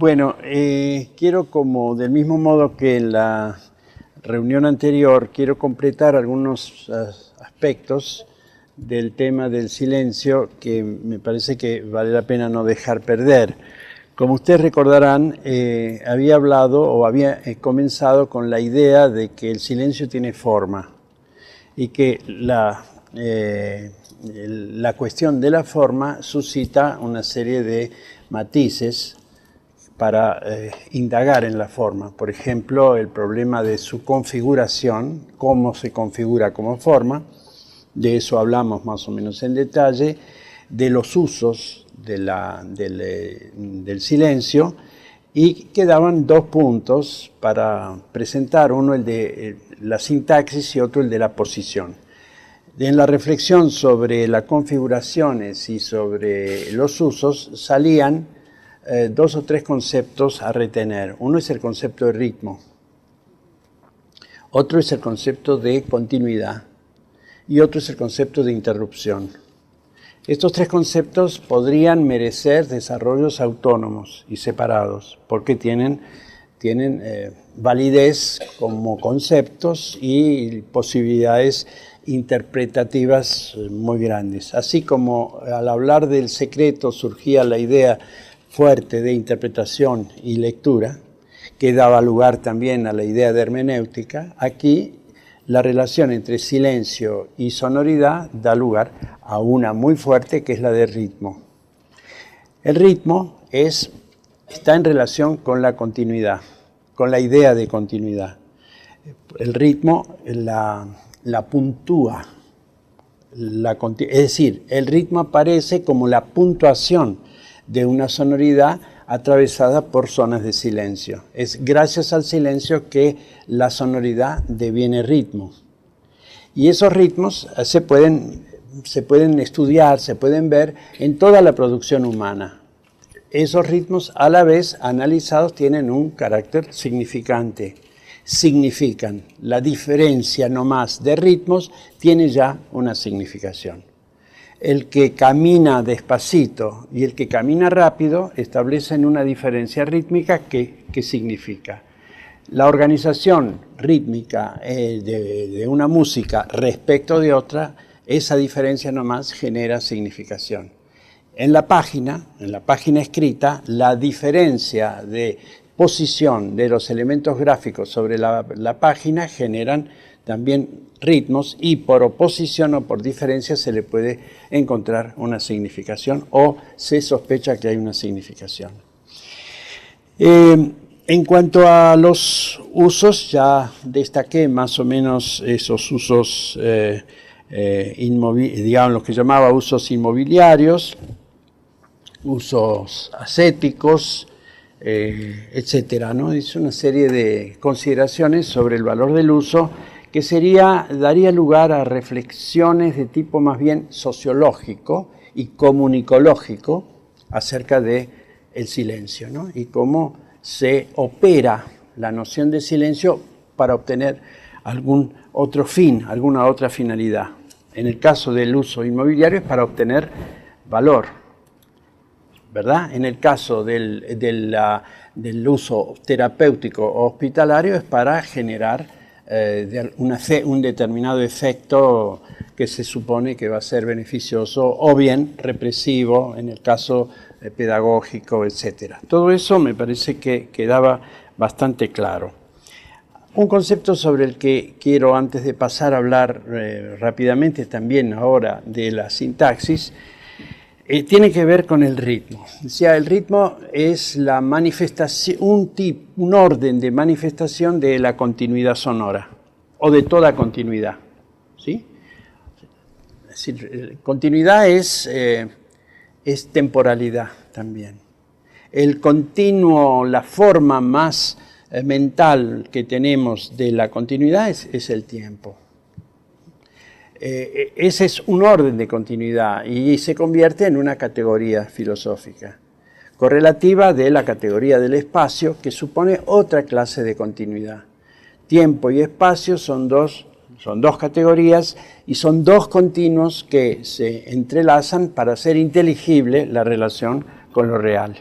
Bueno, quiero, como del mismo modo que en la reunión anterior, quiero completar algunos aspectos del tema del silencio que me parece que vale la pena no dejar perder. Como ustedes recordarán, había hablado o había comenzado con la idea de que el silencio tiene forma y que la cuestión de la forma suscita una serie de matices para indagar en la forma. Por ejemplo, el problema de su configuración, cómo se configura como forma, de eso hablamos más o menos en detalle, de los usos del silencio, y quedaban dos puntos para presentar, uno el de la sintaxis y otro el de la posición. En la reflexión sobre las configuraciones y sobre los usos salían dos o tres conceptos a retener. Uno es el concepto de ritmo, otro es el concepto de continuidad y otro es el concepto de interrupción. Estos tres conceptos podrían merecer desarrollos autónomos y separados porque tienen validez como conceptos y posibilidades interpretativas muy grandes. Así como al hablar del secreto surgía la idea fuerte de interpretación y lectura, que daba lugar también a la idea de hermenéutica, aquí la relación entre silencio y sonoridad da lugar a una muy fuerte que es la de ritmo. El ritmo está en relación con la continuidad, con la idea de continuidad. El ritmo la puntúa, es decir, el ritmo aparece como la puntuación de una sonoridad atravesada por zonas de silencio. Es gracias al silencio que la sonoridad deviene ritmo. Y esos ritmos se pueden estudiar, se pueden ver en toda la producción humana. Esos ritmos, a la vez analizados, tienen un carácter significante. Significan. La diferencia nomás de ritmos tiene ya una significación. El que camina despacito y el que camina rápido establecen una diferencia rítmica que significa. La organización rítmica de una música respecto de otra, esa diferencia nomás genera significación. En la página escrita, la diferencia de posición de los elementos gráficos sobre la página generan también ritmos y por oposición o por diferencia se le puede encontrar una significación o se sospecha que hay una significación. En cuanto a los usos, ya destaqué más o menos esos usos, digamos, los que llamaba usos inmobiliarios, usos ascéticos, etcétera, ¿no? Es una serie de consideraciones sobre el valor del uso que daría lugar a reflexiones de tipo más bien sociológico y comunicológico acerca del silencio, ¿no? Y cómo se opera la noción de silencio para obtener algún otro fin, alguna otra finalidad. En el caso del uso inmobiliario es para obtener valor, ¿verdad? En el caso del uso terapéutico o hospitalario es para generar un determinado efecto que se supone que va a ser beneficioso o bien represivo en el caso pedagógico, etc. Todo eso me parece que quedaba bastante claro. Un concepto sobre el que quiero, antes de pasar a hablar rápidamente también ahora de la sintaxis, tiene que ver con el ritmo. O sea, el ritmo es la manifestación, un orden de manifestación de la continuidad sonora o de toda continuidad, ¿sí? Es decir, continuidad es temporalidad también. El continuo, la forma más mental que tenemos de la continuidad es el tiempo. Ese es un orden de continuidad y se convierte en una categoría filosófica, correlativa de la categoría del espacio, que supone otra clase de continuidad. Tiempo y espacio son dos categorías y son dos continuos que se entrelazan para hacer inteligible la relación con lo real,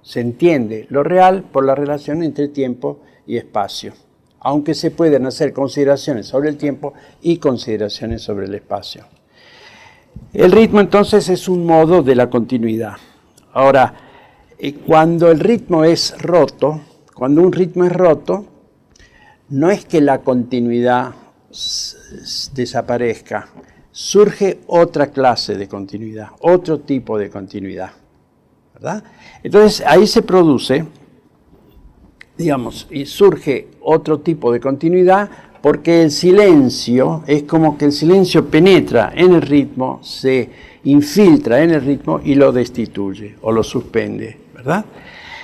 Se entiende lo real por la relación entre tiempo y espacio, aunque se pueden hacer consideraciones sobre el tiempo y consideraciones sobre el espacio. El ritmo entonces es un modo de la continuidad. Ahora, cuando el ritmo es roto, cuando un ritmo es roto, no es que la continuidad desaparezca, surge otra clase de continuidad, otro tipo de continuidad, ¿verdad? Entonces ahí se produce, digamos, y surge otro tipo de continuidad porque el silencio, es como que el silencio penetra en el ritmo, se infiltra en el ritmo y lo destituye o lo suspende, ¿verdad?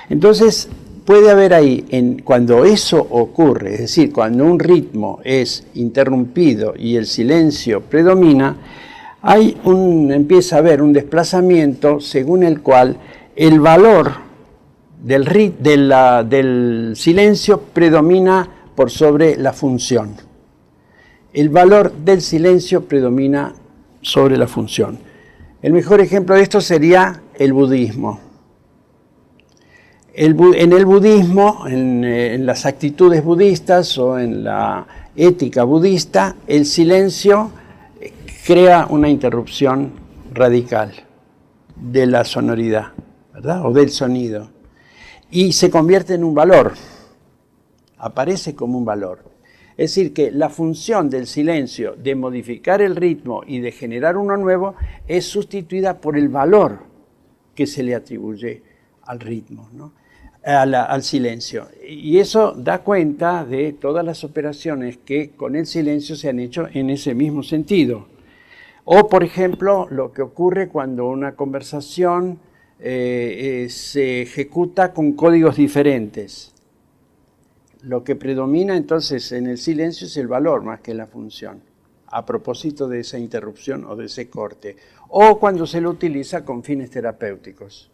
Entonces puede haber ahí, cuando eso ocurre, es decir, cuando un es interrumpido y el silencio predomina, empieza a haber un desplazamiento según el cual el valor del silencio predomina por sobre la función. El valor del silencio predomina sobre la función. El mejor ejemplo de esto sería el budismo. En el budismo, en las actitudes budistas o en la ética budista, el silencio crea una interrupción radical de la sonoridad, ¿verdad? O del sonido. Y se convierte en un valor, aparece como un valor. Es decir, que la función del silencio de modificar el ritmo y de generar uno nuevo es sustituida por el valor que se le atribuye al ritmo, ¿no? Al silencio. Y eso da cuenta de todas las operaciones que con el silencio se han hecho en ese mismo sentido. O, por ejemplo, lo que ocurre cuando una conversación se ejecuta con códigos diferentes. Lo que predomina entonces en el silencio es el valor más que la función, a propósito de esa interrupción o de ese corte. O cuando se lo utiliza con fines terapéuticos.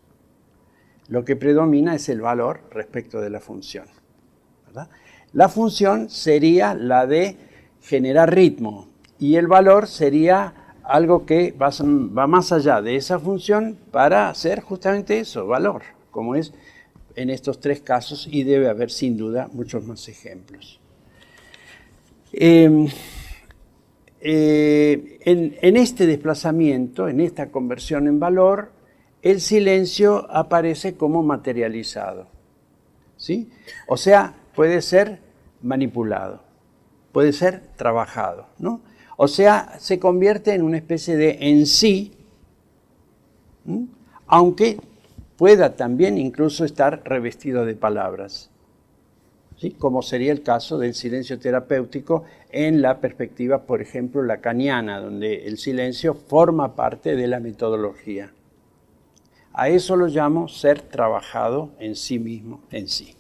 Lo que predomina es el valor respecto de la función, ¿verdad? La función sería la de generar ritmo y el valor sería algo que va más allá de esa función para hacer justamente eso, valor, como es en estos tres casos, y debe haber sin duda muchos más ejemplos. En este desplazamiento, en esta conversión en valor, el silencio aparece como materializado, ¿sí? O sea, puede ser manipulado, puede ser trabajado, ¿no? O sea, se convierte en una especie de en sí, aunque pueda también incluso estar revestido de palabras, ¿sí? Como sería el caso del silencio terapéutico en la perspectiva, por ejemplo, lacaniana, donde el silencio forma parte de la metodología. A eso lo llamo ser trabajado en sí mismo, en sí.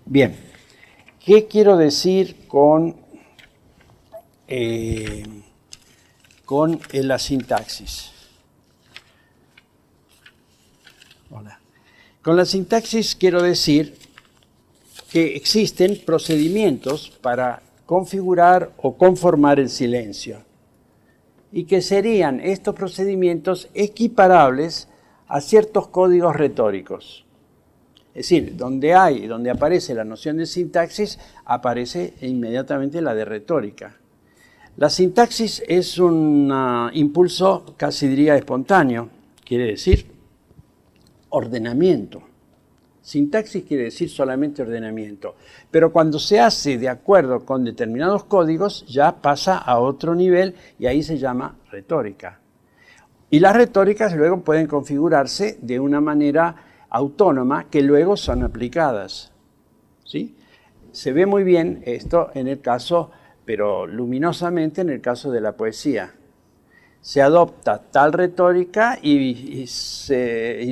Bien, ¿qué quiero decir con la sintaxis? Hola. Con la sintaxis quiero decir que existen procedimientos para configurar o conformar el silencio y que serían estos procedimientos equiparables a ciertos códigos retóricos. Es decir, donde aparece la noción de sintaxis, aparece inmediatamente la de retórica. La sintaxis es un impulso, casi diría espontáneo, quiere decir ordenamiento. Sintaxis quiere decir solamente ordenamiento, pero cuando se hace de acuerdo con determinados códigos, ya pasa a otro nivel y ahí se llama retórica. Y las retóricas luego pueden configurarse de una manera autónoma que luego son aplicadas, ¿sí? Se ve muy bien esto en el caso, pero luminosamente en el caso de la poesía. Se adopta tal retórica y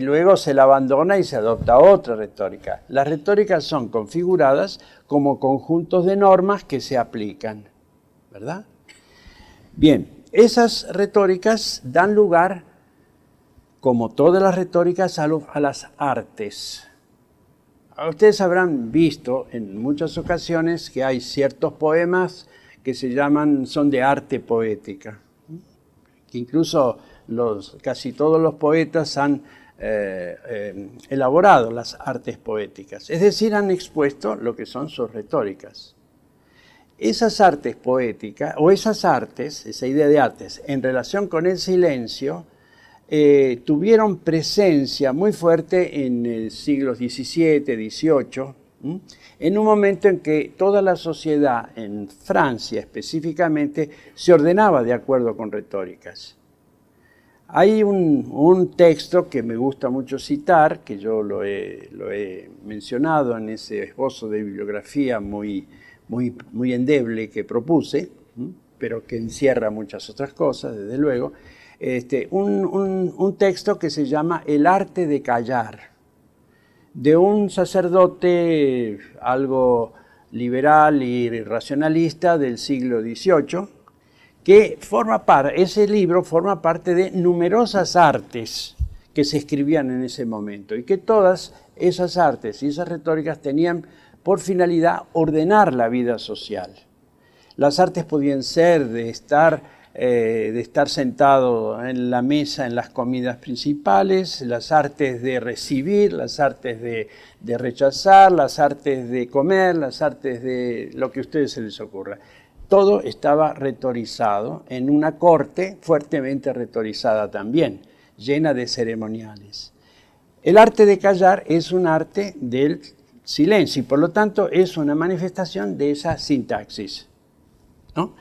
luego se la abandona y se adopta otra retórica. Las retóricas son configuradas como conjuntos de normas que se aplican, ¿verdad? Bien. Esas retóricas dan lugar, como todas las retóricas, a las artes. Ustedes habrán visto en muchas ocasiones que hay ciertos poemas que son de arte poética, que incluso casi todos los poetas han elaborado las artes poéticas, es decir, han expuesto lo que son sus retóricas. Esas artes poéticas, o esas artes, esa idea de artes, en relación con el silencio, tuvieron presencia muy fuerte en el siglo XVII, XVIII, en un momento en que toda la sociedad, en Francia específicamente, se ordenaba de acuerdo con retóricas. Hay un texto que me gusta mucho citar, que yo lo he mencionado en ese esbozo de bibliografía muy endeble que propuse, pero que encierra muchas otras cosas, desde luego, un texto que se llama El arte de callar, de un sacerdote algo liberal y racionalista del siglo XVIII, que ese libro forma parte de numerosas artes que se escribían en ese momento, y que todas esas artes y esas retóricas tenían por finalidad ordenar la vida social. Las artes podían ser de estar sentado en la mesa en las comidas principales, las artes de recibir, las artes de rechazar, las artes de comer, las artes de lo que a ustedes se les ocurra. Todo estaba retorizado en una corte fuertemente retorizada también, llena de ceremoniales. El arte de callar es un arte del silencio y por lo tanto es una manifestación de esa sintaxis, ¿no?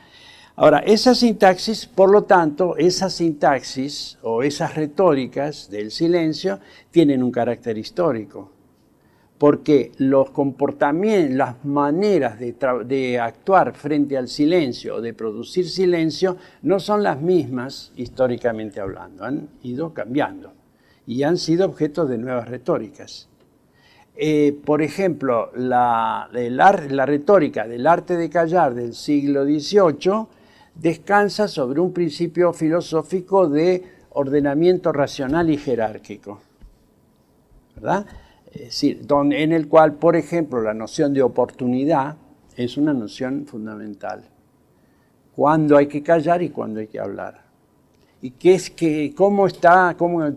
Ahora, esa sintaxis, por lo tanto, esa sintaxis o esas retóricas del silencio tienen un carácter histórico, porque los comportamientos, las maneras de actuar frente al silencio o de producir silencio no son las mismas históricamente hablando, han ido cambiando y han sido objeto de nuevas retóricas. Por ejemplo, la retórica del arte de callar del siglo XVIII descansa sobre un principio filosófico de ordenamiento racional y jerárquico, ¿verdad? Es decir, en el cual, por ejemplo, la noción de oportunidad es una noción fundamental. Cuándo hay que callar y cuándo hay que hablar. Y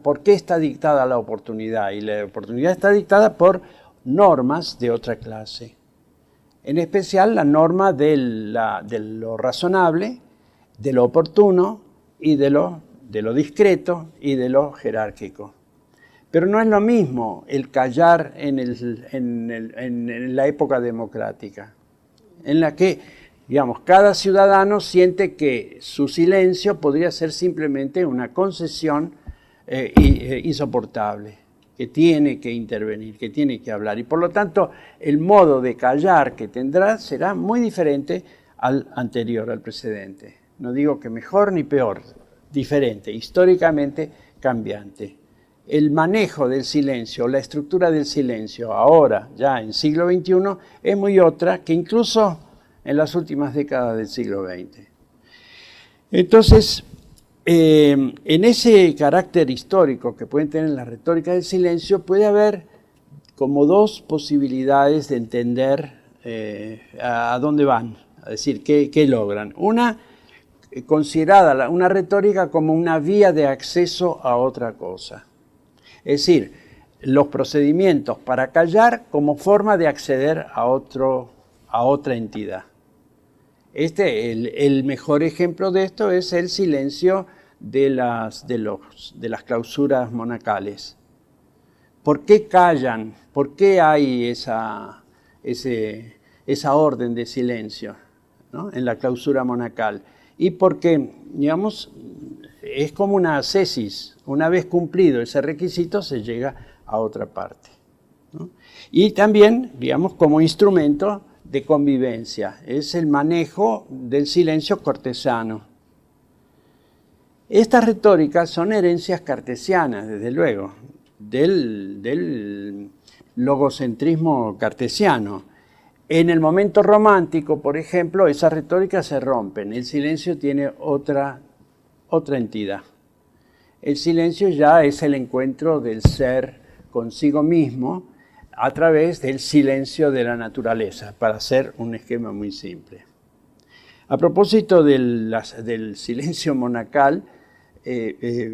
por qué está dictada la oportunidad. Y la oportunidad está dictada por normas de otra clase. En especial la norma de lo razonable, de lo oportuno y de lo discreto y de lo jerárquico. Pero no es lo mismo el callar en la época democrática, en la que, digamos, cada ciudadano siente que su silencio podría ser simplemente una concesión insoportable, que tiene que intervenir, que tiene que hablar. Y por lo tanto, el modo de callar que tendrá será muy diferente al anterior, al precedente. No digo que mejor ni peor, diferente, históricamente cambiante. El manejo del silencio, la estructura del silencio, ahora, ya en siglo XXI, es muy otra que incluso en las últimas décadas del siglo XX. Entonces, en ese carácter histórico que pueden tener la retórica del silencio, puede haber como dos posibilidades de entender a dónde van, es decir, qué logran. Una, considerada una retórica como una vía de acceso a otra cosa. Es decir, los procedimientos para callar como forma de acceder a otra entidad. El mejor ejemplo de esto es el silencio de las clausuras monacales. ¿Por qué callan? ¿Por qué hay esa orden de silencio, ¿no?, en la clausura monacal? Y porque, digamos, es como una ascesis. Una vez cumplido ese requisito, se llega a otra parte, ¿no? Y también, digamos, como instrumento de convivencia. Es el manejo del silencio cortesano. Estas retóricas son herencias cartesianas, desde luego, del logocentrismo cartesiano. En el momento romántico, por ejemplo, esas retóricas se rompen. El silencio tiene otra entidad. El silencio ya es el encuentro del ser consigo mismo a través del silencio de la naturaleza, para hacer un esquema muy simple. A propósito del silencio monacal,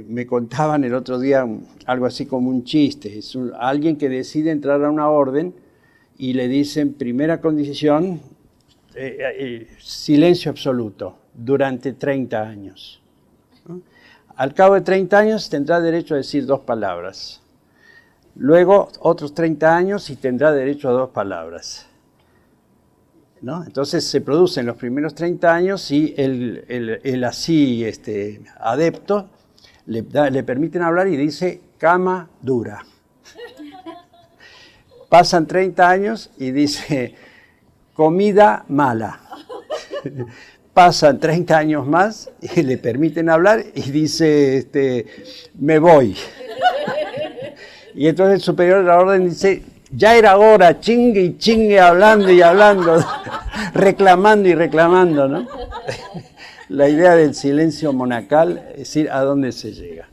me contaban el otro día algo así como un chiste. Es alguien que decide entrar a una orden y le dicen, primera condición, silencio absoluto durante 30 años. ¿No? Al cabo de 30 años tendrá derecho a decir 2 palabras. Luego otros 30 años y tendrá derecho a 2 palabras. ¿No? Entonces se producen los primeros 30 años y el así adepto le permiten hablar y dice cama dura. Pasan 30 años y dice comida mala. Pasan 30 años más y le permiten hablar y dice me voy. Y entonces el superior de la orden dice ya era hora, chingue y chingue, hablando y hablando, reclamando y reclamando, ¿no? La idea del silencio monacal, es decir, a dónde se llega.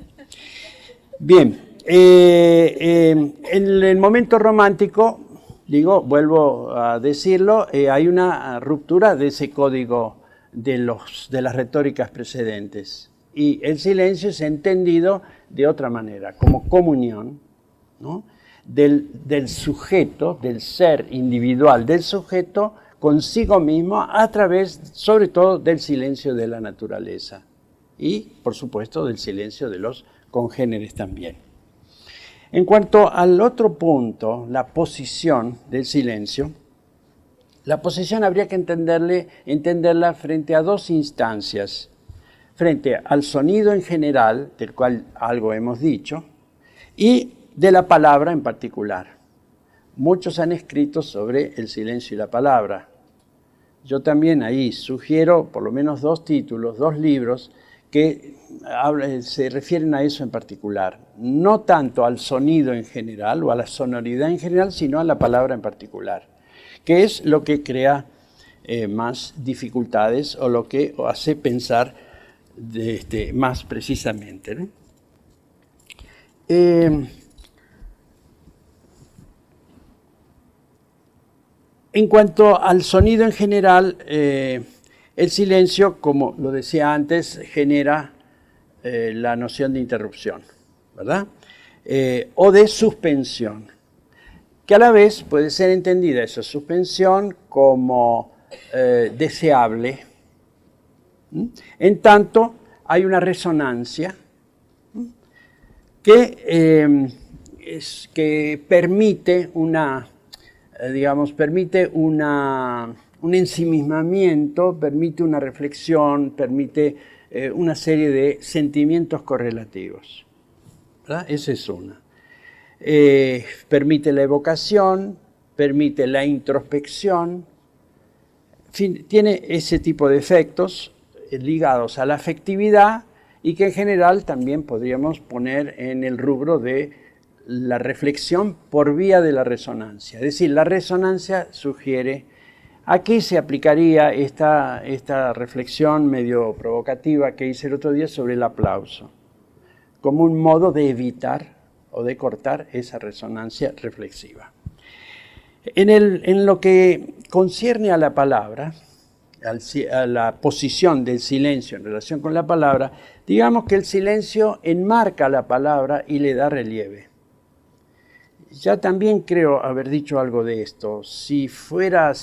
Bien, en el momento romántico, vuelvo a decirlo, hay una ruptura de ese código de las retóricas precedentes. Y el silencio es entendido de otra manera, como comunión, ¿no? Del sujeto, del ser individual del sujeto consigo mismo a través, sobre todo, del silencio de la naturaleza y, por supuesto, del silencio de los congéneres también. En cuanto al otro punto, la posición del silencio, la posición habría que entenderla frente a 2 instancias, frente al sonido en general, del cual algo hemos dicho, y de la palabra en particular. Muchos han escrito sobre el silencio y la palabra. Yo también ahí sugiero por lo menos 2 títulos, 2 libros que se refieren a eso en particular. No tanto al sonido en general o a la sonoridad en general, sino a la palabra en particular, que es lo que crea más dificultades o lo que hace pensar más precisamente, ¿no? En cuanto al sonido en general, el silencio, como lo decía antes, genera la noción de interrupción, ¿verdad? O de suspensión, que a la vez puede ser entendida esa suspensión como deseable, en tanto hay una resonancia que permite un ensimismamiento, permite una reflexión, permite una serie de sentimientos correlativos, ¿verdad? Esa es una. Permite la evocación, permite la introspección, en fin, tiene ese tipo de efectos ligados a la afectividad y que en general también podríamos poner en el rubro de la reflexión por vía de la resonancia. Es decir, la resonancia sugiere, aquí se aplicaría esta reflexión medio provocativa que hice el otro día sobre el aplauso, como un modo de evitar o de cortar esa resonancia reflexiva. En lo que concierne a la palabra, a la posición del silencio en relación con la palabra, digamos que el silencio enmarca la palabra y le da relieve. Ya también creo haber dicho algo de esto. Si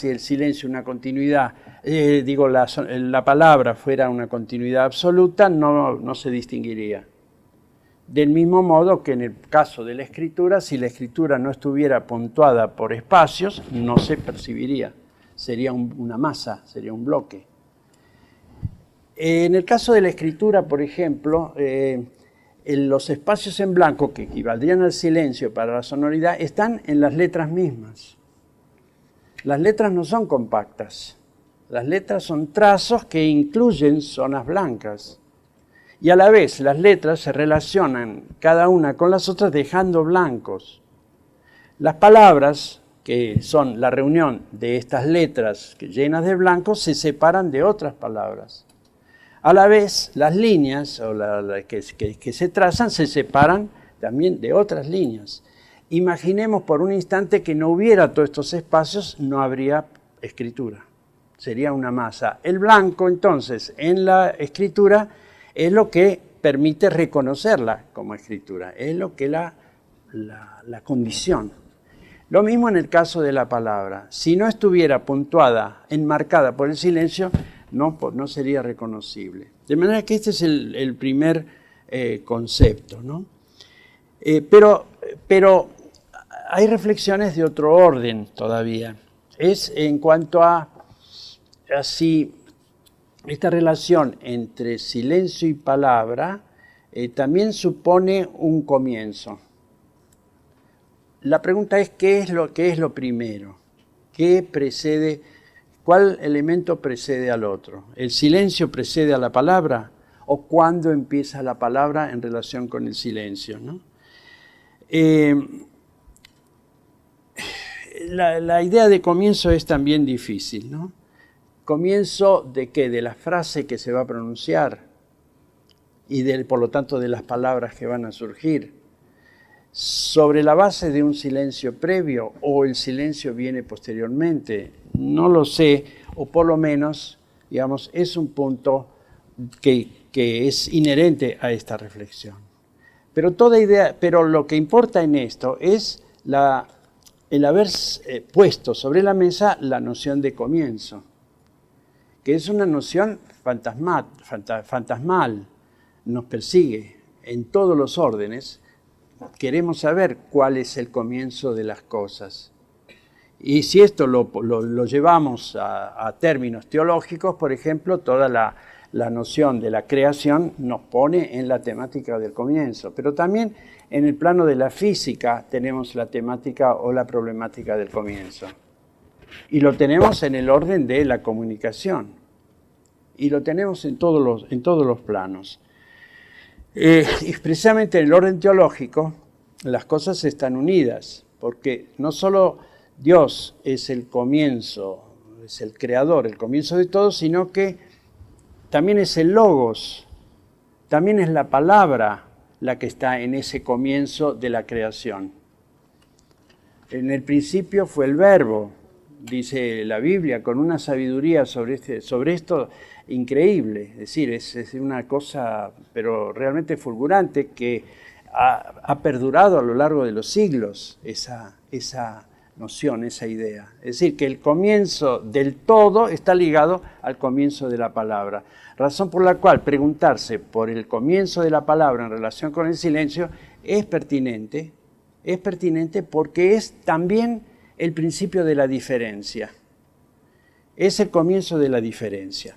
el silencio una continuidad, la palabra fuera una continuidad absoluta, no se distinguiría. Del mismo modo que en el caso de la escritura, si la escritura no estuviera puntuada por espacios, no se percibiría. Sería una masa, sería un bloque. En el caso de la escritura, por ejemplo, los espacios en blanco que equivaldrían al silencio para la sonoridad están en las letras mismas. Las letras no son compactas. Las letras son trazos que incluyen zonas blancas. Y a la vez las letras se relacionan cada una con las otras dejando blancos. Las palabras, que son la reunión de estas letras llenas de blancos, se separan de otras palabras. A la vez, las líneas que se trazan se separan también de otras líneas. Imaginemos por un instante que no hubiera todos estos espacios, no habría escritura. Sería una masa. El blanco, entonces, en la escritura es lo que permite reconocerla como escritura, es lo que la condición. Lo mismo en el caso de la palabra. Si no estuviera puntuada, enmarcada por el silencio, no sería reconocible. De manera que este es el primer concepto, ¿no? Pero hay reflexiones de otro orden todavía. Es en cuanto a así esta relación entre silencio y palabra también supone un comienzo. La pregunta es ¿qué es lo primero? ¿Qué precede? ¿Cuál elemento precede al otro? ¿El silencio precede a la palabra? ¿O cuándo empieza la palabra en relación con el silencio, ¿no? La idea de comienzo es también difícil, ¿no? ¿Comienzo de qué? De la frase que se va a pronunciar y por lo tanto de las palabras que van a surgir. ¿Sobre la base de un silencio previo o el silencio viene posteriormente? No lo sé, o por lo menos, digamos, es un punto que es inherente a esta reflexión. Pero lo que importa en esto es el haber puesto sobre la mesa la noción de comienzo, que es una noción fantasmal, nos persigue en todos los órdenes. Queremos saber cuál es el comienzo de las cosas. Y si esto lo llevamos a términos teológicos, por ejemplo, toda la noción de la creación nos pone en la temática del comienzo. Pero también en el plano de la física tenemos la temática o la problemática del comienzo. Y lo tenemos en el orden de la comunicación. Y lo tenemos en todos los planos. Y precisamente en el orden teológico las cosas están unidas, porque no solo Dios es el comienzo, es el creador, el comienzo de todo, sino que también es el logos, también es la palabra la que está en ese comienzo de la creación. En el principio fue el verbo, dice la Biblia, con una sabiduría sobre esto increíble. Es decir, es una cosa, pero realmente fulgurante, que ha perdurado a lo largo de los siglos esa noción, esa idea. Es decir, que el comienzo del todo está ligado al comienzo de la palabra. Razón por la cual preguntarse por el comienzo de la palabra en relación con el silencio es pertinente porque es también el principio de la diferencia. Es el comienzo de la diferencia.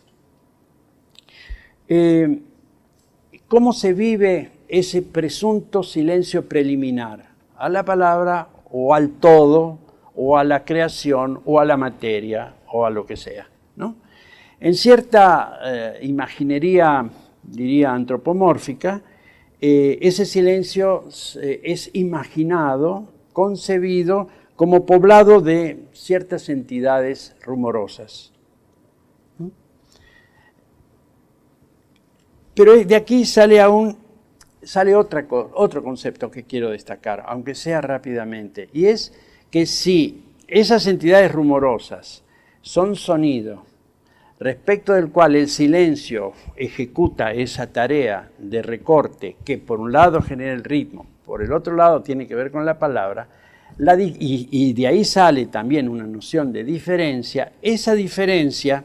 ¿Cómo se vive ese presunto silencio preliminar? A la palabra o al todo, o a la creación, o a la materia, o a lo que sea, ¿no? En cierta imaginería, diría antropomórfica, ese silencio es imaginado, concebido como poblado de ciertas entidades rumorosas. Pero de aquí sale otro concepto que quiero destacar, aunque sea rápidamente, y es que si esas entidades rumorosas son sonido, respecto del cual el silencio ejecuta esa tarea de recorte que por un lado genera el ritmo, por el otro lado tiene que ver con la palabra, y de ahí sale también una noción de diferencia, esa diferencia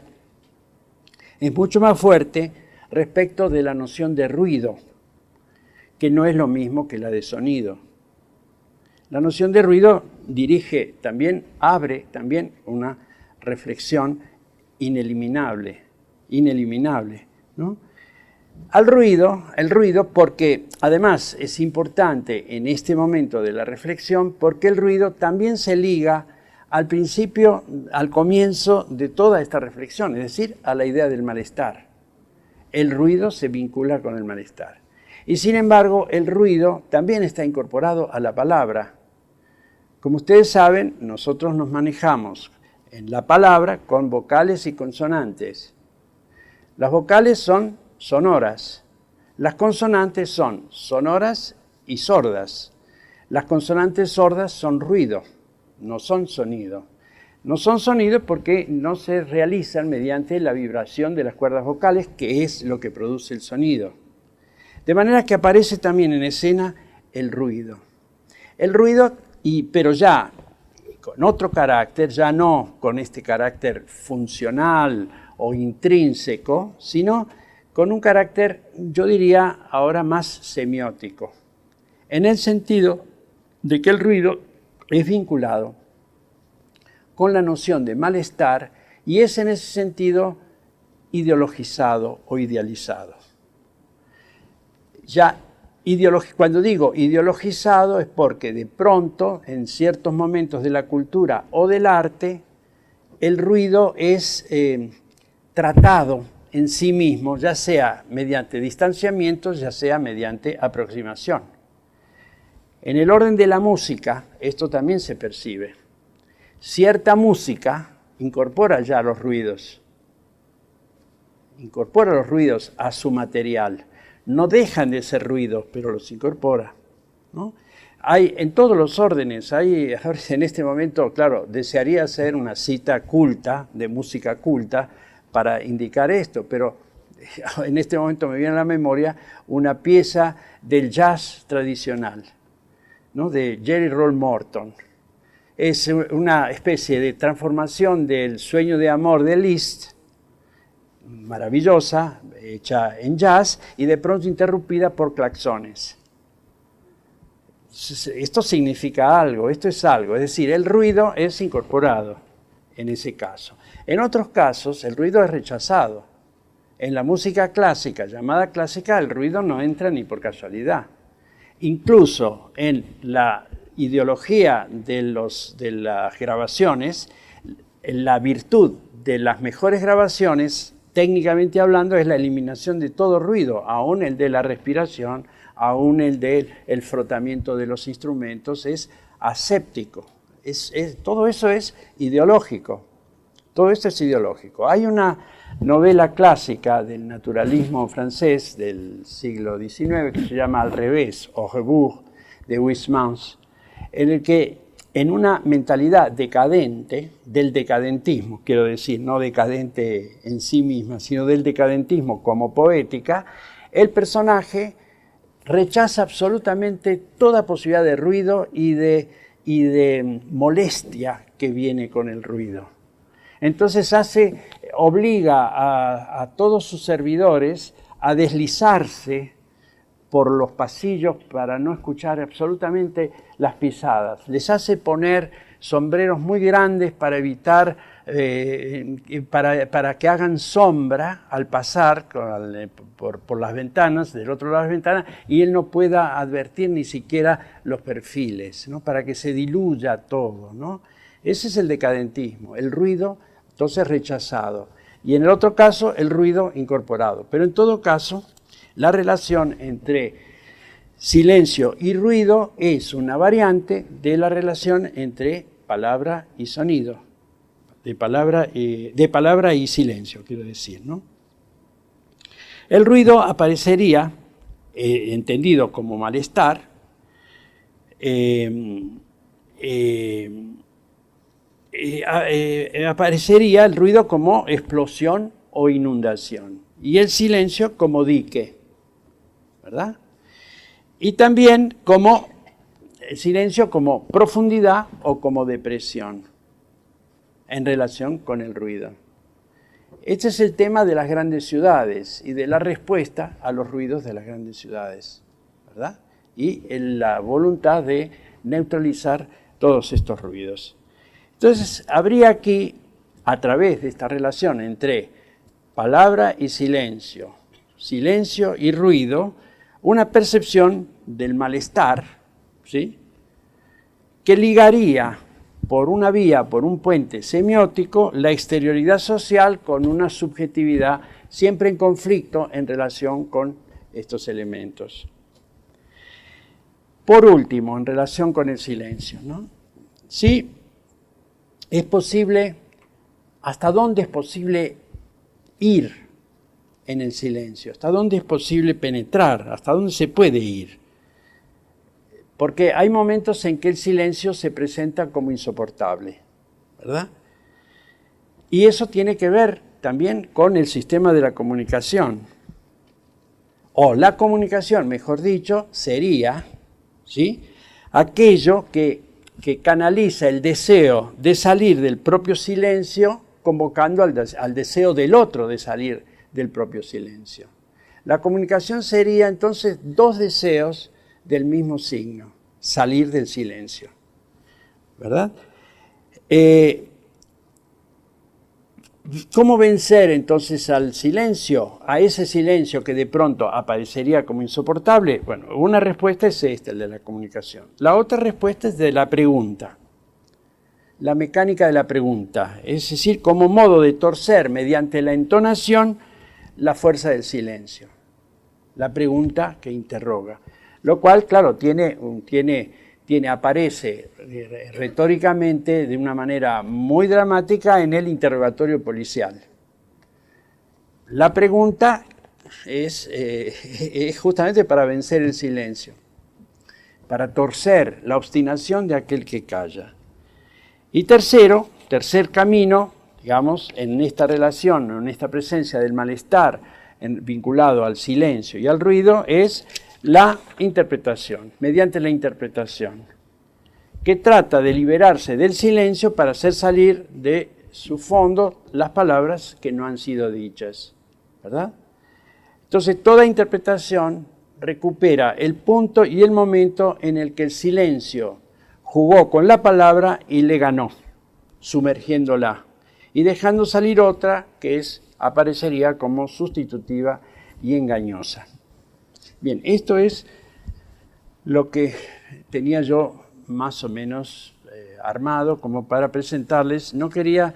es mucho más fuerte respecto de la noción de ruido, que no es lo mismo que la de sonido. La noción de ruido abre también una reflexión ineliminable, ¿no? El ruido, porque además es importante en este momento de la reflexión, porque el ruido también se liga al principio, al comienzo de toda esta reflexión, es decir, a la idea del malestar. El ruido se vincula con el malestar. Y sin embargo, el ruido también está incorporado a la palabra. Como ustedes saben, nosotros nos manejamos en la palabra con vocales y consonantes. Las vocales son sonoras, las consonantes son sonoras y sordas. Las consonantes sordas son ruido, no son sonido. No son sonido porque no se realizan mediante la vibración de las cuerdas vocales, que es lo que produce el sonido. De manera que aparece también en escena el ruido. El ruido, pero ya con otro carácter, ya no con este carácter funcional o intrínseco, sino con un carácter, yo diría, ahora más semiótico, en el sentido de que el ruido es vinculado con la noción de malestar y es en ese sentido ideologizado o idealizado. Ya cuando digo ideologizado es porque de pronto, en ciertos momentos de la cultura o del arte, el ruido es tratado en sí mismo, ya sea mediante distanciamiento, ya sea mediante aproximación. En el orden de la música, esto también se percibe. Cierta música incorpora ya los ruidos, a su material. No dejan de ser ruidos, pero los incorpora, ¿no? Hay en todos los órdenes, en este momento, claro, desearía hacer una cita culta, de música culta, para indicar esto, pero en este momento me viene a la memoria una pieza del jazz tradicional, ¿no? De Jerry Roll Morton. Es una especie de transformación del sueño de amor de Liszt, maravillosa, hecha en jazz, y de pronto interrumpida por claxones. Esto significa algo, esto es algo, es decir, el ruido es incorporado en ese caso. En otros casos, el ruido es rechazado. En la música clásica, llamada clásica, el ruido no entra ni por casualidad. Incluso en la ideología de las grabaciones, la virtud de las mejores grabaciones, técnicamente hablando, es la eliminación de todo ruido, aún el de la respiración, aún el del frotamiento de los instrumentos, es aséptico. Todo eso es ideológico. Todo esto es ideológico. Hay una novela clásica del naturalismo francés del siglo XIX que se llama Al revés, Au rebours, de Huysmans, en el que en una mentalidad decadente, del decadentismo, quiero decir, no decadente en sí misma, sino del decadentismo como poética, el personaje rechaza absolutamente toda posibilidad de ruido y de molestia que viene con el ruido. Entonces obliga a todos sus servidores a deslizarse por los pasillos para no escuchar absolutamente las pisadas. Les hace poner sombreros muy grandes para evitar, para que hagan sombra al pasar por las ventanas, del otro lado de las ventanas, y él no pueda advertir ni siquiera los perfiles, ¿no? Para que se diluya todo, ¿no? Ese es el decadentismo, el ruido entonces rechazado. Y en el otro caso, el ruido incorporado. Pero en todo caso, la relación entre silencio y ruido es una variante de la relación entre palabra y sonido, de palabra y silencio, quiero decir, ¿no? El ruido aparecería, entendido como malestar, aparecería el ruido como explosión o inundación y el silencio como dique, ¿verdad? Y también como el silencio como profundidad o como depresión en relación con el ruido. Este es el tema de las grandes ciudades y de la respuesta a los ruidos de las grandes ciudades, ¿verdad? Y la voluntad de neutralizar todos estos ruidos. Entonces, habría aquí, a través de esta relación entre palabra y silencio y ruido, una percepción del malestar, ¿sí? Que ligaría por una vía, por un puente semiótico, la exterioridad social con una subjetividad siempre en conflicto en relación con estos elementos. Por último, en relación con el silencio, ¿no? Sí, es posible, ¿hasta dónde es posible ir en el silencio? ¿Hasta dónde es posible penetrar? ¿Hasta dónde se puede ir? Porque hay momentos en que el silencio se presenta como insoportable, ¿verdad? Y eso tiene que ver también con el sistema de la comunicación. o la comunicación, mejor dicho, sería, ¿sí?, aquello que canaliza el deseo de salir del propio silencio, convocando al deseo del otro de salir del propio silencio. La comunicación sería entonces dos deseos del mismo signo, salir del silencio, ¿verdad? ¿Cómo vencer entonces al silencio, a ese silencio que de pronto aparecería como insoportable? Bueno, una respuesta es esta, el de la comunicación. La otra respuesta es de la pregunta, la mecánica de la pregunta, es decir, como modo de torcer mediante la entonación la fuerza del silencio, la pregunta que interroga, lo cual, claro, aparece retóricamente de una manera muy dramática en el interrogatorio policial. La pregunta es justamente para vencer el silencio, para torcer la obstinación de aquel que calla. Y tercer camino, digamos, en esta relación, en esta presencia del malestar vinculado al silencio y al ruido, es la interpretación, mediante la interpretación, que trata de liberarse del silencio para hacer salir de su fondo las palabras que no han sido dichas, ¿verdad? Entonces, toda interpretación recupera el punto y el momento en el que el silencio jugó con la palabra y le ganó, sumergiéndola y dejando salir otra que aparecería como sustitutiva y engañosa. Bien, esto es lo que tenía yo más o menos armado como para presentarles. No quería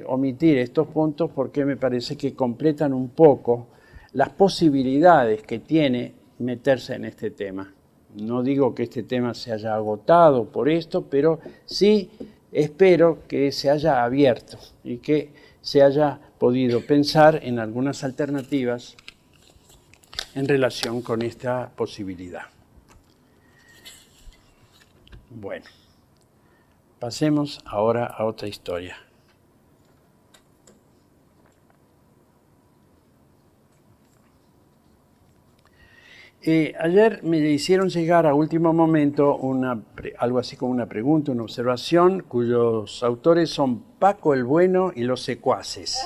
omitir estos puntos porque me parece que completan un poco las posibilidades que tiene meterse en este tema. No digo que este tema se haya agotado por esto, pero sí espero que se haya abierto y que se haya podido pensar en algunas alternativas en relación con esta posibilidad. Bueno, pasemos ahora a otra historia. Ayer me hicieron llegar a último momento algo así como una pregunta, una observación, cuyos autores son Paco el Bueno y los secuaces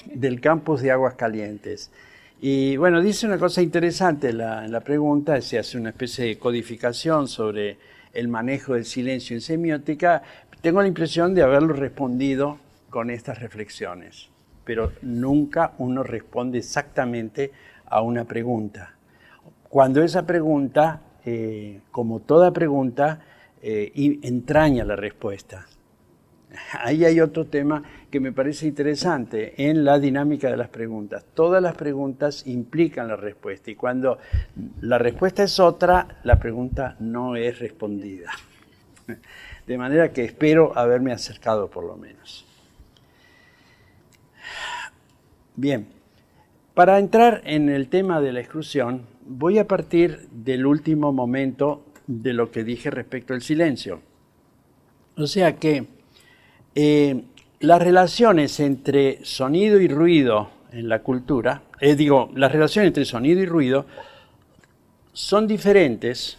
del campus de Aguascalientes. Y bueno, dice una cosa interesante en la pregunta, se hace una especie de codificación sobre el manejo del silencio en semiótica. Tengo la impresión de haberlo respondido con estas reflexiones, pero nunca uno responde exactamente a una pregunta. Cuando esa pregunta, como toda pregunta, entraña la respuesta. Ahí hay otro tema que me parece interesante en la dinámica de las preguntas. Todas las preguntas implican la respuesta y cuando la respuesta es otra, la pregunta no es respondida. De manera que espero haberme acercado por lo menos. Bien, para entrar en el tema de la exclusión, voy a partir del último momento de lo que dije respecto al silencio. O sea que las relaciones entre sonido y ruido en la cultura, las relaciones entre sonido y ruido son diferentes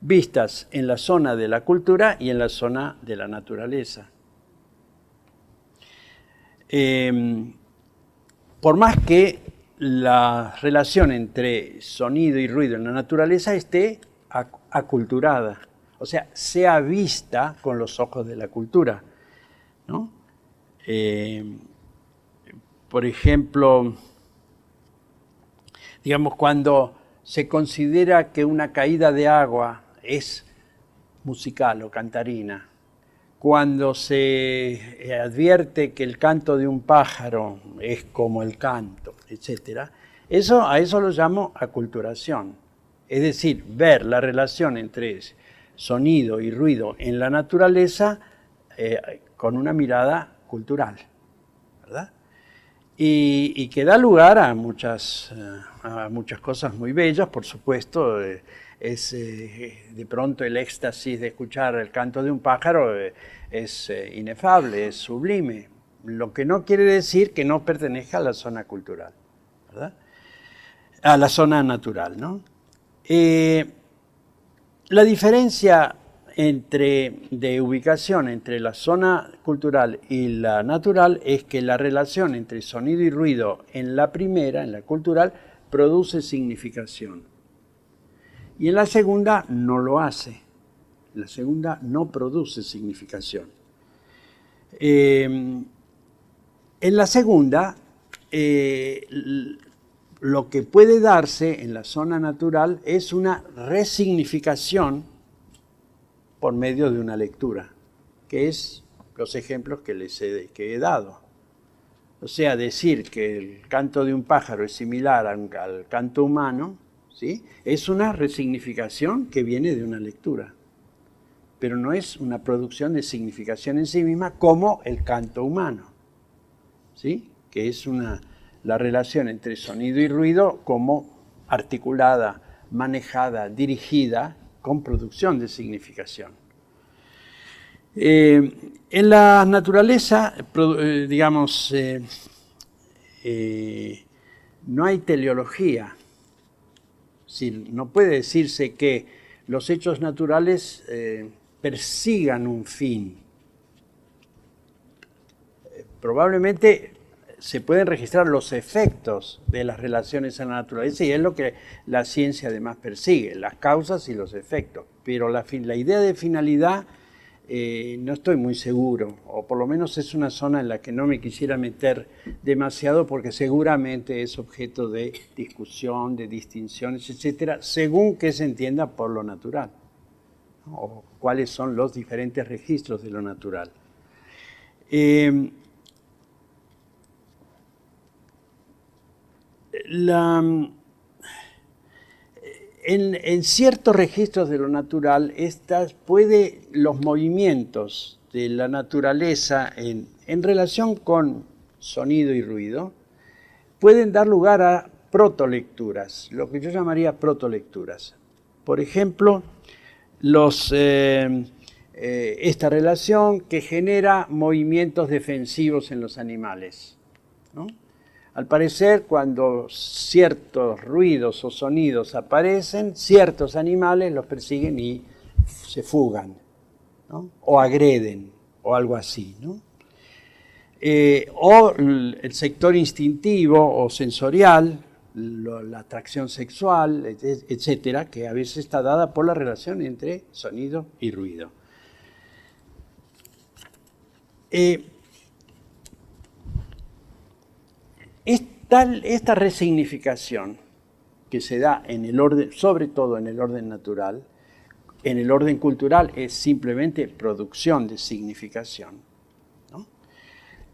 vistas en la zona de la cultura y en la zona de la naturaleza. Por más que la relación entre sonido y ruido en la naturaleza esté aculturada, o sea, sea vista con los ojos de la cultura, ¿no? Por ejemplo, digamos, cuando se considera que una caída de agua es musical o cantarina, cuando se advierte que el canto de un pájaro es como el canto, etc., a eso lo llamo aculturación. Es decir, ver la relación entre sonido y ruido en la naturaleza con una mirada cultural, ¿verdad? Y que da lugar a muchas cosas muy bellas, por supuesto. De pronto el éxtasis de escuchar el canto de un pájaro es inefable, es sublime, lo que no quiere decir que no pertenezca a la zona cultural, ¿verdad? a la zona natural, ¿no? La diferencia de ubicación entre la zona cultural y la natural es que la relación entre sonido y ruido en la primera, en la cultural, produce significación. Y en la segunda no lo hace. La segunda no produce significación. En la segunda, lo que puede darse en la zona natural es una resignificación por medio de una lectura, que es los ejemplos que he dado. O sea, decir que el canto de un pájaro es similar al canto humano, ¿sí?, es una resignificación que viene de una lectura, pero no es una producción de significación en sí misma como el canto humano, ¿sí?, que es la relación entre sonido y ruido como articulada, manejada, dirigida, con producción de significación. En la naturaleza, digamos, no hay teleología. No puede decirse que los hechos naturales persigan un fin. Probablemente se pueden registrar los efectos de las relaciones en la naturaleza y es lo que la ciencia además persigue, las causas y los efectos. Pero la idea de finalidad no estoy muy seguro, o por lo menos es una zona en la que no me quisiera meter demasiado porque seguramente es objeto de discusión, de distinciones, etcétera, según qué se entienda por lo natural, ¿no?, o cuáles son los diferentes registros de lo natural. En ciertos registros de lo natural, los movimientos de la naturaleza en relación con sonido y ruido pueden dar lugar a protolecturas, lo que yo llamaría protolecturas. Por ejemplo, esta relación que genera movimientos defensivos en los animales, ¿no? Al parecer, cuando ciertos ruidos o sonidos aparecen, ciertos animales los persiguen y se fugan, ¿no?, o agreden, o algo así, ¿no? O el sector instintivo o sensorial, la atracción sexual, etcétera, que a veces está dada por la relación entre sonido y ruido. Esta resignificación que se da en el orden, sobre todo en el orden natural, en el orden cultural es simplemente producción de significación, ¿no?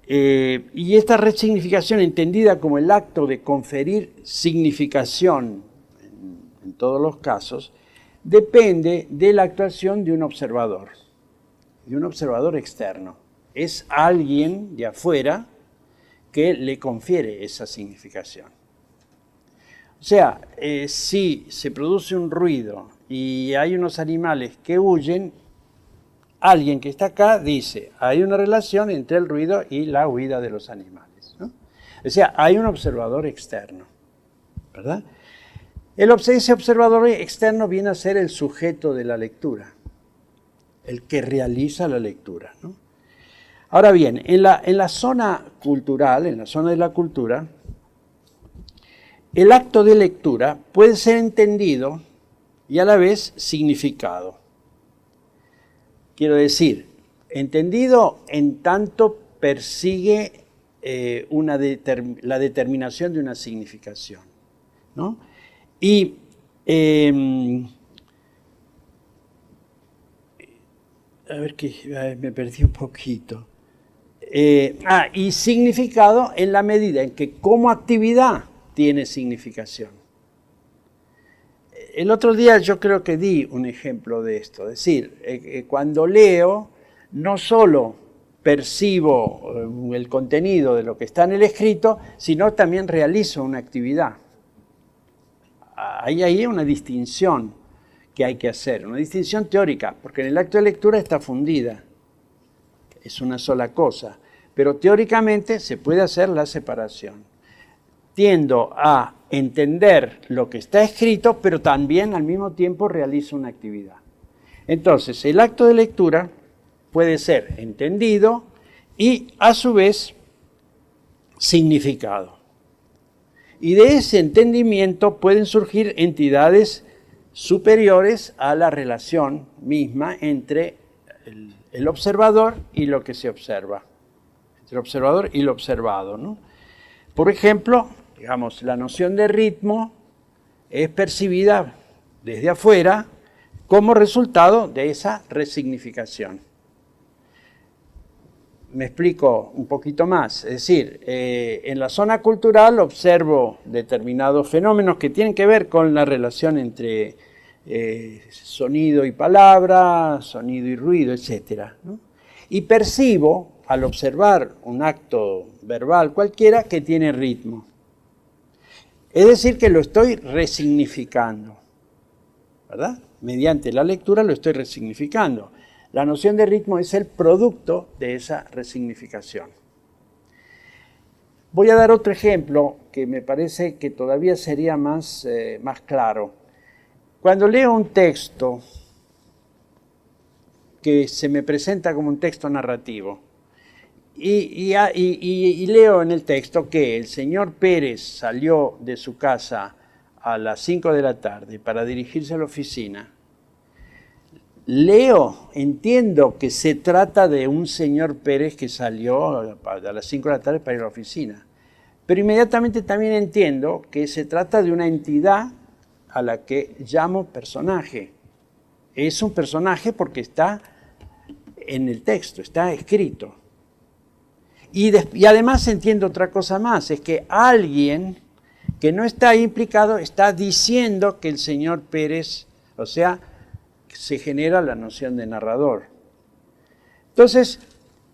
Y esta resignificación, entendida como el acto de conferir significación en todos los casos, depende de la actuación de un observador externo. Es alguien de afuera que le confiere esa significación. O sea, si se produce un ruido y hay unos animales que huyen, alguien que está acá dice, hay una relación entre el ruido y la huida de los animales, ¿no? O sea, hay un observador externo, ¿verdad? Ese observador externo viene a ser el sujeto de la lectura, el que realiza la lectura, ¿no? Ahora bien, en la zona cultural, en la zona de la cultura, el acto de lectura puede ser entendido y a la vez significado. Quiero decir, entendido en tanto persigue la determinación de una significación, ¿no? Y me perdí un poquito. Y significado en la medida en que como actividad tiene significación. El otro día yo creo que di un ejemplo de esto, es decir, cuando leo no solo percibo el contenido de lo que está en el escrito, sino también realizo una actividad. Hay una distinción que hay que hacer, una distinción teórica, porque en el acto de lectura está fundida, es una sola cosa, pero teóricamente se puede hacer la separación. Tiendo a entender lo que está escrito, pero también al mismo tiempo realiza una actividad. Entonces, el acto de lectura puede ser entendido y, a su vez, significado. Y de ese entendimiento pueden surgir entidades superiores a la relación misma entre el observador y lo que se observa. Entre el observador y lo observado, ¿no? Por ejemplo, digamos, la noción de ritmo es percibida desde afuera como resultado de esa resignificación. Me explico un poquito más. Es decir, en la zona cultural observo determinados fenómenos que tienen que ver con la relación entre sonido y palabra, sonido y ruido, etc., ¿no? Y percibo, al observar un acto verbal cualquiera, que tiene ritmo. Es decir, que lo estoy resignificando, ¿verdad? Mediante la lectura lo estoy resignificando. La noción de ritmo es el producto de esa resignificación. Voy a dar otro ejemplo que me parece que todavía sería más claro. Cuando leo un texto que se me presenta como un texto narrativo y leo en el texto que el señor Pérez salió de su casa a las 5 de la tarde para dirigirse a la oficina, entiendo que se trata de un señor Pérez que salió a las 5 de la tarde para ir a la oficina. Pero inmediatamente también entiendo que se trata de una entidad a la que llamo personaje. Es un personaje porque está en el texto, está escrito. Y además entiendo otra cosa más, es que alguien que no está implicado está diciendo que el señor Pérez, o sea, se genera la noción de narrador. Entonces,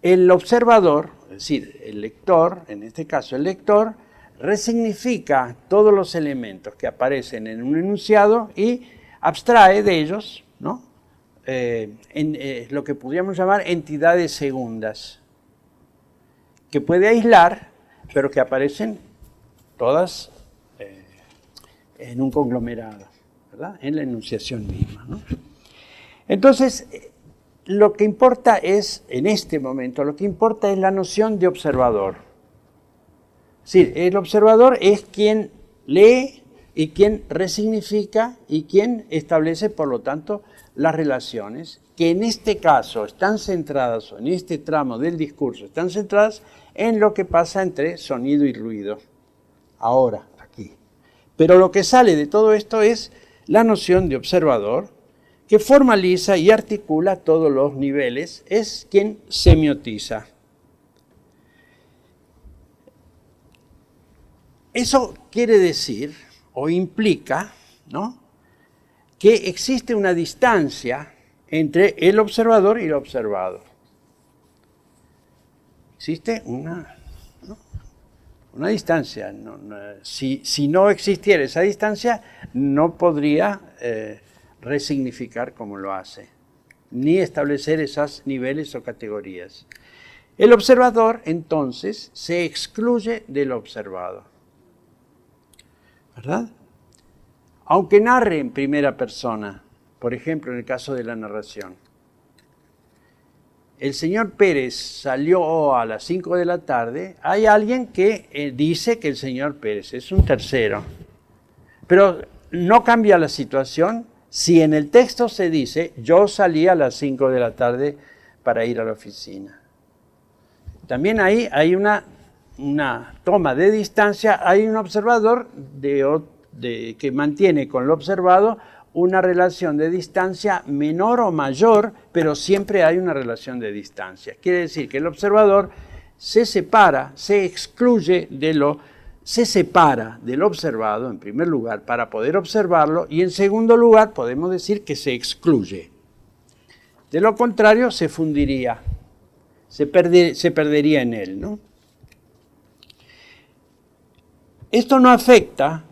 el observador, es decir, el lector, en este caso el lector, resignifica todos los elementos que aparecen en un enunciado y abstrae de ellos, ¿no? Lo que podríamos llamar entidades segundas, que puede aislar, pero que aparecen todas en un conglomerado, ¿verdad? En la enunciación misma, ¿no? Entonces, lo que importa es, en este momento, lo que importa es la noción de observador. Es decir, el observador es quien lee y quien resignifica y quien establece, por lo tanto, las relaciones que en este caso están centradas, o en este tramo del discurso, están centradas en lo que pasa entre sonido y ruido. Ahora, aquí. Pero lo que sale de todo esto es la noción de observador, que formaliza y articula todos los niveles, es quien semiotiza. Eso quiere decir, o implica, ¿no?, que existe una distancia entre el observador y el observado. Existe una distancia. Si no existiera esa distancia, no podría resignificar como lo hace, ni establecer esos niveles o categorías. El observador, entonces, se excluye del observado, ¿verdad? Aunque narre en primera persona, por ejemplo, en el caso de la narración. El señor Pérez salió a las 5 de la tarde, hay alguien que dice que el señor Pérez es un tercero, pero no cambia la situación si en el texto se dice yo salí a las 5 de la tarde para ir a la oficina. También ahí hay una toma de distancia, hay un observador que mantiene con lo observado una relación de distancia menor o mayor, pero siempre hay una relación de distancia. Quiere decir que el observador se separa, se separa del observado, en primer lugar, para poder observarlo, y en segundo lugar, podemos decir que se excluye. De lo contrario, se fundiría, se perdería en él, ¿no? Esto no afecta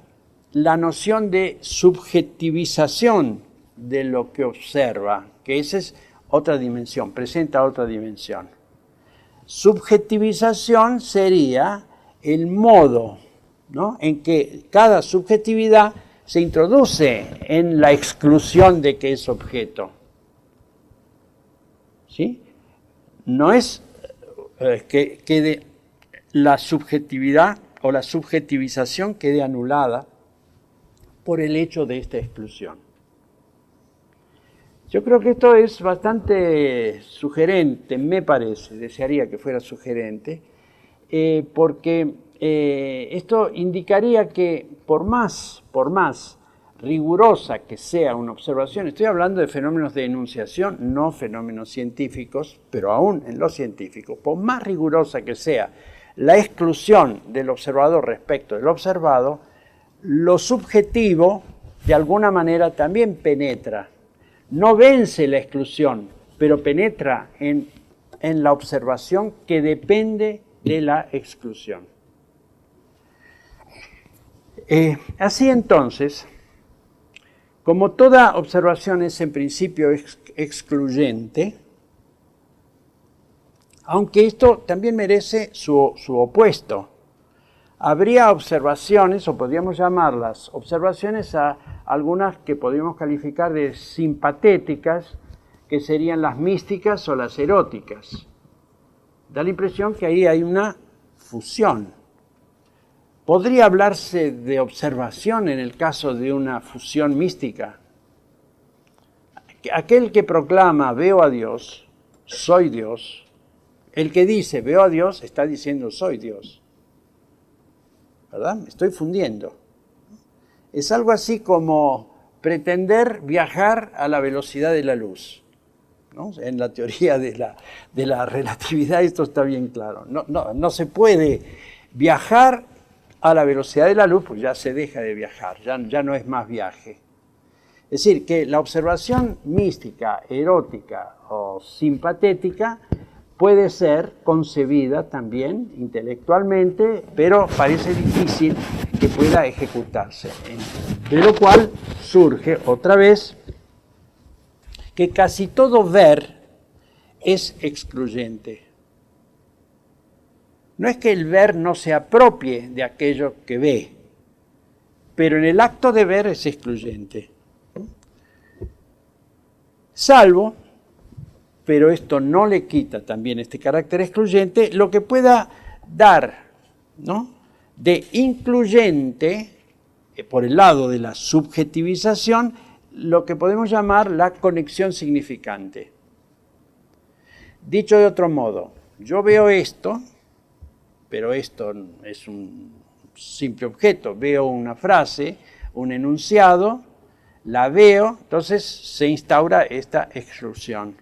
la noción de subjetivización de lo que observa, que esa es otra dimensión, presenta otra dimensión. Subjetivización sería el modo ¿no? En que cada subjetividad se introduce en la exclusión de que es objeto. ¿Sí? No es que quede la subjetividad o la subjetivización quede anulada por el hecho de esta exclusión. Yo creo que esto es bastante sugerente, me parece, desearía que fuera sugerente, porque esto indicaría que por más rigurosa que sea una observación, estoy hablando de fenómenos de enunciación, no fenómenos científicos, pero aún en los científicos, por más rigurosa que sea la exclusión del observador respecto del observado, lo subjetivo de alguna manera también penetra. No vence la exclusión, pero penetra en la observación que depende de la exclusión. Así entonces, como toda observación es en principio excluyente, aunque esto también merece su opuesto, habría observaciones, o podríamos llamarlas observaciones, a algunas que podríamos calificar de simpatéticas, que serían las místicas o las eróticas. Da la impresión que ahí hay una fusión. ¿Podría hablarse de observación en el caso de una fusión mística? Aquel que proclama veo a Dios, soy Dios, el que dice veo a Dios está diciendo soy Dios. ¿Verdad? Me estoy fundiendo. Es algo así como pretender viajar a la velocidad de la luz, ¿no? En la teoría de la relatividad esto está bien claro. No se puede viajar a la velocidad de la luz, pues ya se deja de viajar, ya no es más viaje. Es decir, que la observación mística, erótica o simpatética puede ser concebida también intelectualmente, pero parece difícil que pueda ejecutarse. De lo cual surge otra vez que casi todo ver es excluyente. No es que el ver no se apropie de aquello que ve, pero en el acto de ver es excluyente. Salvo, pero esto no le quita también este carácter excluyente, lo que pueda dar, ¿no?, de incluyente, por el lado de la subjetivización, lo que podemos llamar la conexión significante. Dicho de otro modo, yo veo esto, pero esto es un simple objeto. Veo una frase, un enunciado, la veo, entonces se instaura esta exclusión.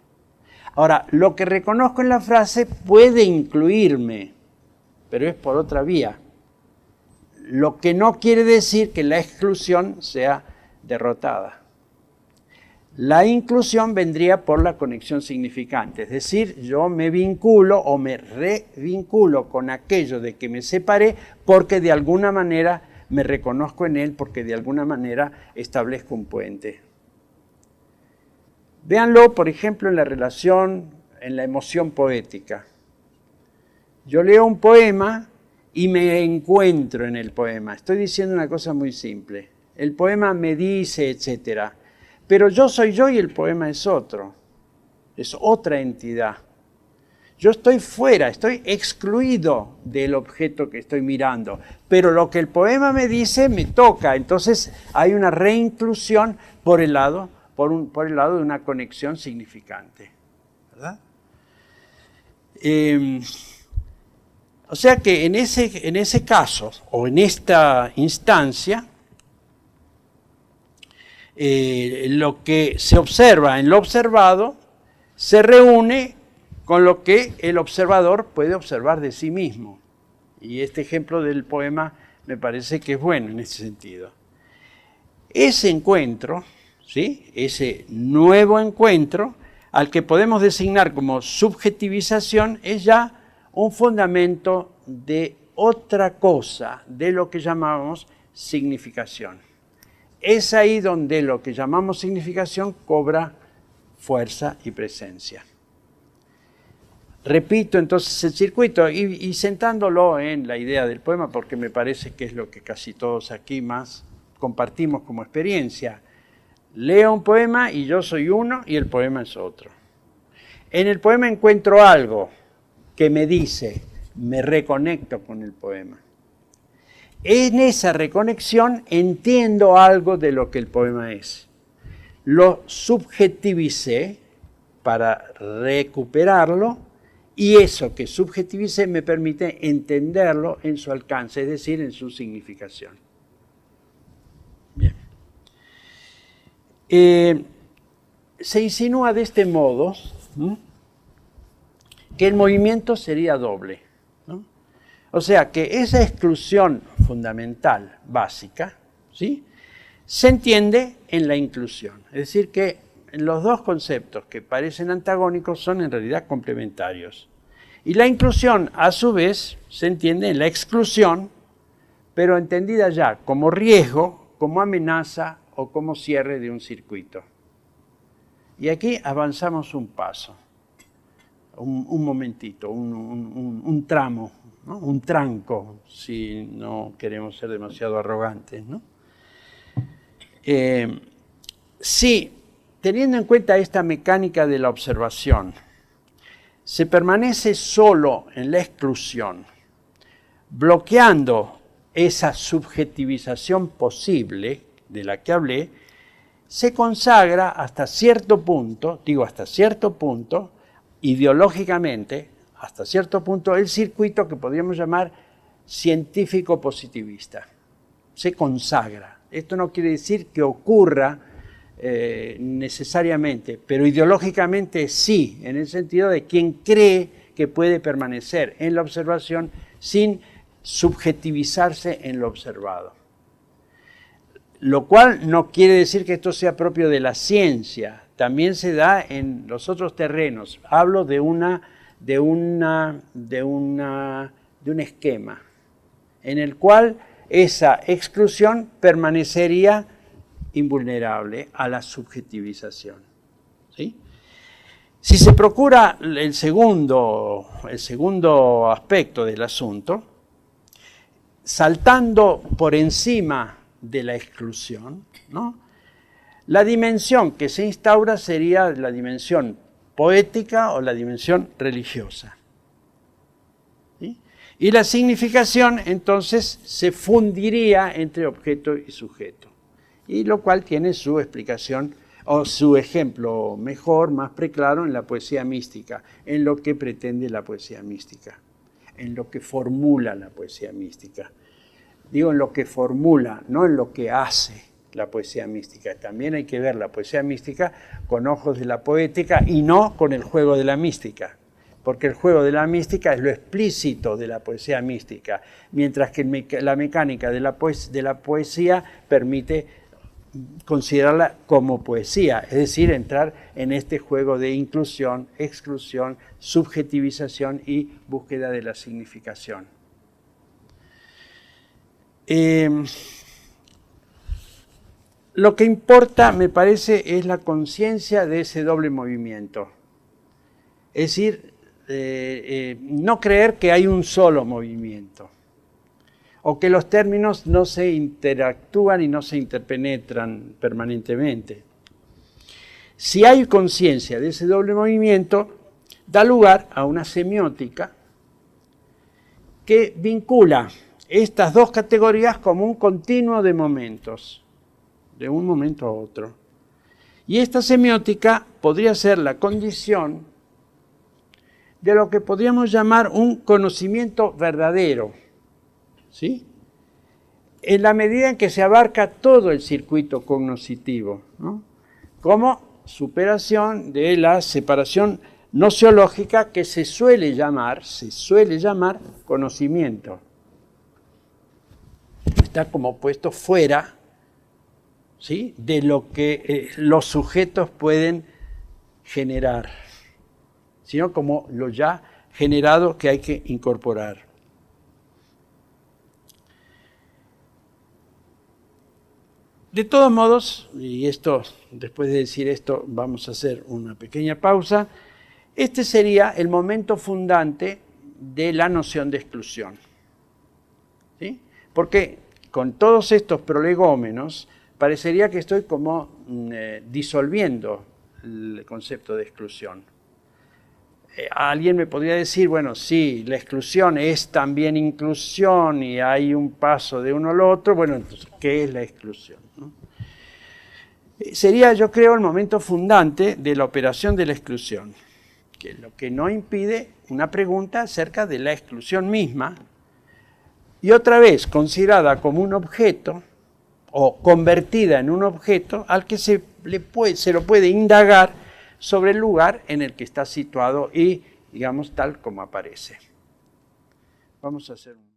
Ahora, lo que reconozco en la frase puede incluirme, pero es por otra vía. Lo que no quiere decir que la exclusión sea derrotada. La inclusión vendría por la conexión significante, es decir, yo me vinculo o me revinculo con aquello de que me separé porque de alguna manera me reconozco en él, porque de alguna manera establezco un puente. Véanlo, por ejemplo, en la relación, en la emoción poética. Yo leo un poema y me encuentro en el poema. Estoy diciendo una cosa muy simple. El poema me dice, etcétera. Pero yo soy yo y el poema es otro. Es otra entidad. Yo estoy fuera, estoy excluido del objeto que estoy mirando. Pero lo que el poema me dice me toca. Entonces hay una reinclusión por el lado de una conexión significante. ¿Verdad? O sea que en ese caso, o en esta instancia, lo que se observa en lo observado se reúne con lo que el observador puede observar de sí mismo. Y este ejemplo del poema me parece que es bueno en ese sentido. Ese encuentro, ¿sí?, ese nuevo encuentro, al que podemos designar como subjetivización, es ya un fundamento de otra cosa, de lo que llamamos significación. Es ahí donde lo que llamamos significación cobra fuerza y presencia. Repito entonces el circuito y sentándolo en la idea del poema, porque me parece que es lo que casi todos aquí más compartimos como experiencia. Leo un poema y yo soy uno y el poema es otro. En el poema encuentro algo que me dice, me reconecto con el poema. En esa reconexión entiendo algo de lo que el poema es. Lo subjetivicé para recuperarlo y eso que subjetivicé me permite entenderlo en su alcance, es decir, en su significación. Bien. Se insinúa de este modo que el movimiento sería doble, ¿no? O sea, que esa exclusión fundamental, básica, ¿sí?, se entiende en la inclusión. Es decir, que los dos conceptos que parecen antagónicos son en realidad complementarios. Y la inclusión, a su vez, se entiende en la exclusión, pero entendida ya como riesgo, como amenaza o como cierre de un circuito. Y aquí avanzamos un paso, un momentito, un tramo, ¿no?, un tranco, si no queremos ser demasiado arrogantes, ¿no? Si, teniendo en cuenta esta mecánica de la observación, se permanece solo en la exclusión, bloqueando esa subjetivización posible de la que hablé, se consagra hasta cierto punto, ideológicamente, hasta cierto punto, el circuito que podríamos llamar científico-positivista. Se consagra. Esto no quiere decir que ocurra necesariamente, pero ideológicamente sí, en el sentido de quien cree que puede permanecer en la observación sin subjetivizarse en lo observado. Lo cual no quiere decir que esto sea propio de la ciencia, también se da en los otros terrenos. Hablo de un esquema en el cual esa exclusión permanecería invulnerable a la subjetivización, ¿sí? Si se procura el segundo aspecto del asunto, saltando por encima de la exclusión, ¿no?, la dimensión que se instaura sería la dimensión poética o la dimensión religiosa, ¿sí? Y la significación entonces se fundiría entre objeto y sujeto, y lo cual tiene su explicación o su ejemplo mejor, más preclaro en la poesía mística, en lo que pretende la poesía mística, en lo que formula la poesía mística. Digo en lo que formula, no en lo que hace la poesía mística. También hay que ver la poesía mística con ojos de la poética y no con el juego de la mística, porque el juego de la mística es lo explícito de la poesía mística, mientras que la mecánica de la poesía permite considerarla como poesía, es decir, entrar en este juego de inclusión, exclusión, subjetivización y búsqueda de la significación. Lo que importa, me parece, es la conciencia de ese doble movimiento. Es decir, no creer que hay un solo movimiento, o que los términos no se interactúan y no se interpenetran permanentemente. Si hay conciencia de ese doble movimiento, da lugar a una semiótica que vincula estas dos categorías como un continuo de momentos, de un momento a otro. Y esta semiótica podría ser la condición de lo que podríamos llamar un conocimiento verdadero, ¿sí?, en la medida en que se abarca todo el circuito cognoscitivo, ¿no?, como superación de la separación nociológica que se suele llamar conocimiento. Está como puesto fuera, ¿sí?, de lo que los sujetos pueden generar, sino como lo ya generado que hay que incorporar. De todos modos, y esto, después de decir esto, vamos a hacer una pequeña pausa, Este sería el momento fundante de la noción de exclusión. ¿Sí? Porque con todos estos prolegómenos parecería que estoy como disolviendo el concepto de exclusión. Alguien me podría decir, bueno, sí, la exclusión es también inclusión y hay un paso de uno al otro. Bueno, entonces, ¿qué es la exclusión? ¿No? Sería, yo creo, el momento fundante de la operación de la exclusión, que lo que no impide una pregunta acerca de la exclusión misma, y otra vez considerada como un objeto, o convertida en un objeto, al que se lo puede indagar sobre el lugar en el que está situado y, digamos, tal como aparece. Vamos a hacer un